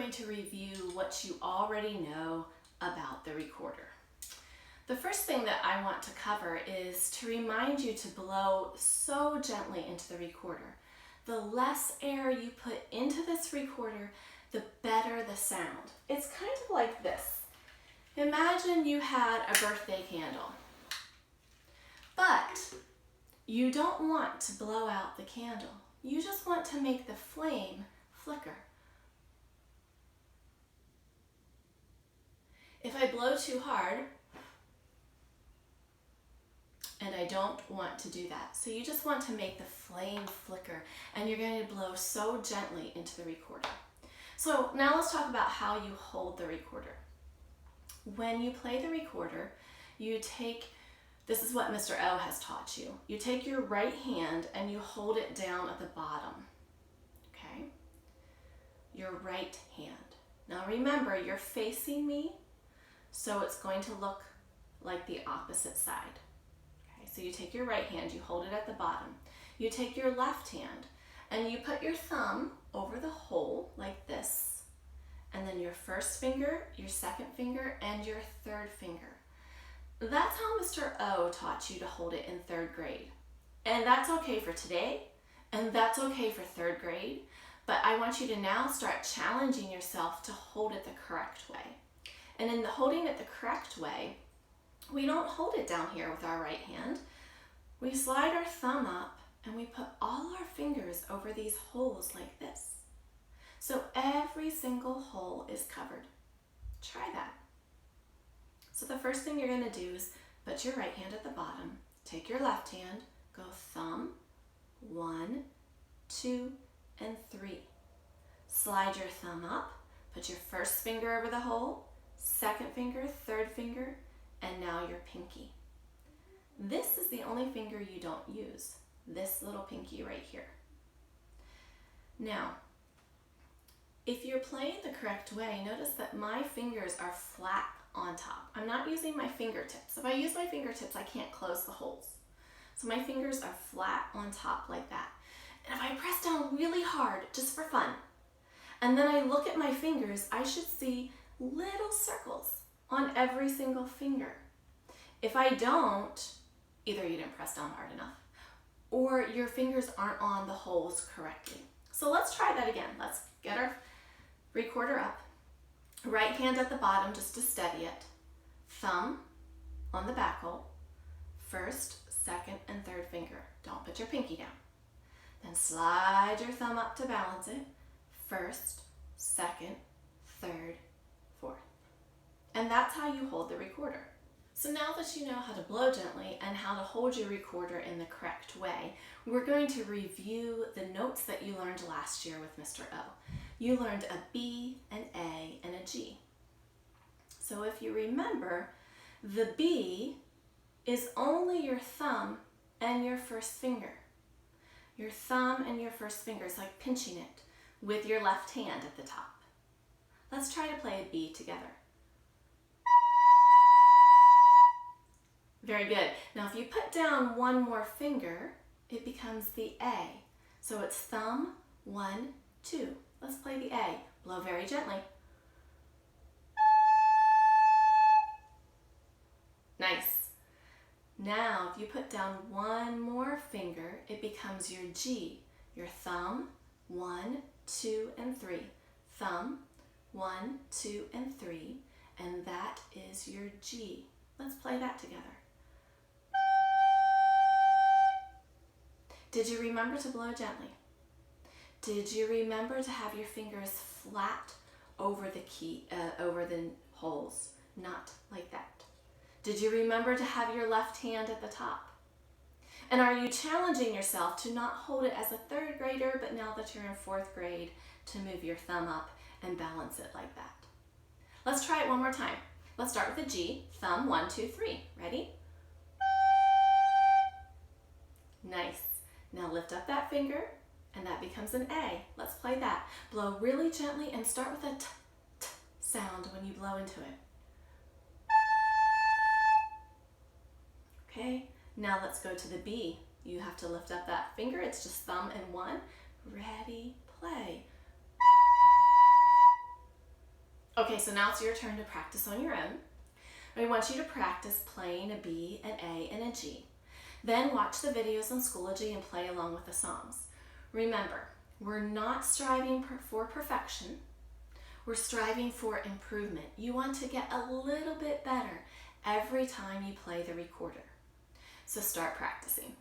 going to review what you already know about the recorder. The first thing that I want to cover is to remind you to blow so gently into the recorder. The less air you put into this recorder, the better the sound. It's kind of like this. Imagine you had a birthday candle, but you don't want to blow out the candle. You just want to make the flame flicker. If I blow too hard, and I don't want to do that. So you just want to make the flame flicker, and you're going to blow so gently into the recorder. So now let's talk about how you hold the recorder. When you play the recorder, you take, this is what Mr. O has taught you. You take your right hand and you hold it down at the bottom, okay? Your right hand. Now remember, you're facing me, so it's going to look like the opposite side. Okay, so you take your right hand, you hold it at the bottom. You take your left hand and you put your thumb over the hole like this, and then your first finger, your second finger, and your third finger. That's how Mr. O taught you to hold it in third grade. And that's okay for today, and that's okay for third grade, but I want you to now start challenging yourself to hold it the correct way. And in the holding it the correct way, we don't hold it down here with our right hand. We slide our thumb up and we put all our fingers over these holes like this. So every single hole is covered. Try that. So the first thing you're going to do is put your right hand at the bottom, take your left hand, go thumb, 1, 2, and 3. Slide your thumb up, put your first finger over the hole, second finger, third finger, and now your pinky. This is the only finger you don't use, this little pinky right here. Now, if you're playing the correct way, notice that my fingers are flat on top. I'm not using my fingertips. If I use my fingertips, I can't close the holes. So my fingers are flat on top like that. And if I press down really hard, just for fun, and then I look at my fingers, I should see little circles on every single finger. If I don't, either you didn't press down hard enough, or your fingers aren't on the holes correctly. So let's try that again. Let's get our recorder up. Right hand at the bottom just to steady it. Thumb on the back hole. First, second, and third finger. Don't put your pinky down. Then slide your thumb up to balance it. First, second, third, fourth. And that's how you hold the recorder. So now that you know how to blow gently and how to hold your recorder in the correct way, we're going to review the notes that you learned last year with Mr. O. You learned a B, an A, and a G. So if you remember, the B is only your thumb and your first finger. Your thumb and your first finger is like pinching it with your left hand at the top. Let's try to play a B together. Very good. Now if you put down one more finger, it becomes the A. So it's thumb, 1, 2. Let's play the A. Blow very gently. Nice. Now if you put down one more finger, it becomes your G. Your thumb, 1, 2, and 3. Thumb, 1, 2, and 3. And that is your G. Let's play that together. Did you remember to blow gently? Did you remember to have your fingers flat over the over the holes, not like that? Did you remember to have your left hand at the top? And are you challenging yourself to not hold it as a third grader, but now that you're in fourth grade, to move your thumb up and balance it like that? Let's try it one more time. Let's start with the G, thumb, 1, 2, 3. Ready? Nice. Now lift up that finger, and that becomes an A. Let's play that. Blow really gently and start with a t, t sound when you blow into it. Okay, now let's go to the B. You have to lift up that finger. It's just thumb and 1. Ready, play. Okay, so now it's your turn to practice on your own. I want you to practice playing a B, an A, and a G. Then watch the videos on Schoology and play along with the songs. Remember, we're not striving for perfection. We're striving for improvement. You want to get a little bit better every time you play the recorder. So start practicing.